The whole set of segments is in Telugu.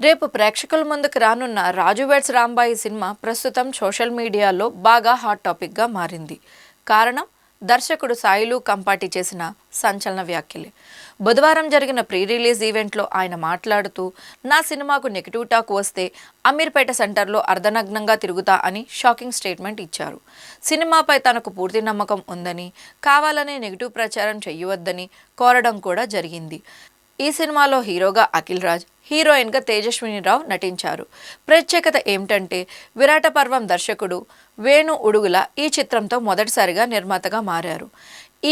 రేపు ప్రేక్షకుల ముందుకు రానున్న రాజు వెడ్స్ రాంబాయి సినిమా ప్రస్తుతం సోషల్ మీడియాలో బాగా హాట్ టాపిక్గా మారింది. కారణం దర్శకుడు సాయిలు కంపాటి చేసిన సంచలన వ్యాఖ్యలే. బుధవారం జరిగిన ప్రీ రిలీజ్ ఈవెంట్లో ఆయన మాట్లాడుతూ, నా సినిమాకు నెగిటివ్ టాక్ వస్తే అమీర్పేట సెంటర్లో అర్ధనగ్నంగా తిరుగుతా అని షాకింగ్ స్టేట్మెంట్ ఇచ్చారు. సినిమాపై తనకు పూర్తి నమ్మకం ఉందని, కావాలనే నెగిటివ్ ప్రచారం చేయవద్దని కోరడం కూడా జరిగింది. ఈ సినిమాలో హీరోగా అఖిల్ రాజ్, హీరోయిన్గా తేజస్వినిరావు నటించారు. ప్రత్యేకత ఏమిటంటే విరాట పర్వం దర్శకుడు వేణు ఉడుగుల ఈ చిత్రంతో మొదటిసారిగా నిర్మాతగా మారారు.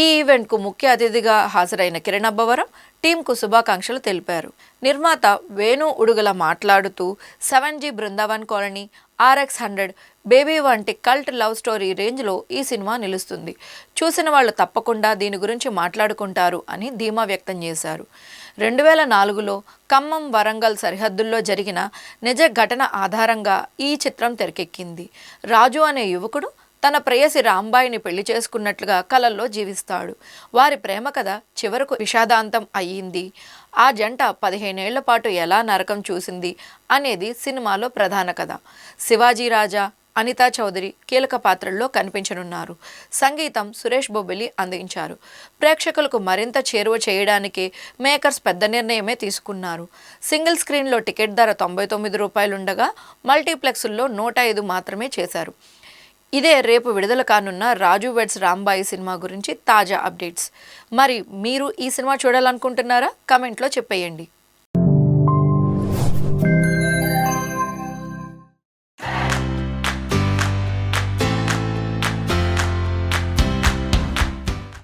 ఈ ఈవెంట్కు ముఖ్య అతిథిగా హాజరైన కిరణ్ అబ్బవరం టీంకు శుభాకాంక్షలు తెలిపారు. నిర్మాత వేణు ఉడుగుల మాట్లాడుతూ 7G Brindavan colony, RX100, baby వంటి కల్ట్ లవ్ స్టోరీ రేంజ్లో ఈ సినిమా నిలుస్తుంది. చూసిన వాళ్ళు తప్పకుండా దీని గురించి మాట్లాడుకుంటారు అని ధీమా వ్యక్తం చేశారు. 2004లో ఖమ్మం వరంగల్ సరిహద్దుల్లో జరిగిన నిజ ఘటన ఆధారంగా ఈ చిత్రం తెరకెక్కింది. రాజు అనే యువకుడు తన ప్రేయసి రాంబాయిని పెళ్లి చేసుకున్నట్లుగా కలల్లో జీవిస్తాడు. వారి ప్రేమ కథ చివరకు విషాదాంతం అయ్యింది. ఆ జంట 15 ఏళ్ల పాటు ఎలా నరకం చూసింది అనేది సినిమాలో ప్రధాన కథ. శివాజీ రాజా, అనితా చౌదరి కీలక పాత్రల్లో కనిపించనున్నారు. సంగీతం సురేష్ బొబ్బిలి అందించారు. ప్రేక్షకులకు మరింత చేరువ చేయడానికి మేకర్స్ పెద్ద నిర్ణయమే తీసుకున్నారు. సింగిల్ స్క్రీన్లో టికెట్ ధర ₹99 ఉండగా మల్టీప్లెక్స్ల్లో 105 మాత్రమే చేశారు. ఇదే రేపు విడుదల కానున్న రాజు వెడ్స్ రాంబాయి సినిమా గురించి తాజా అప్డేట్స్. మరి మీరు ఈ సినిమా చూడాలనుకుంటున్నారా? కమెంట్లో చెప్పేయండి.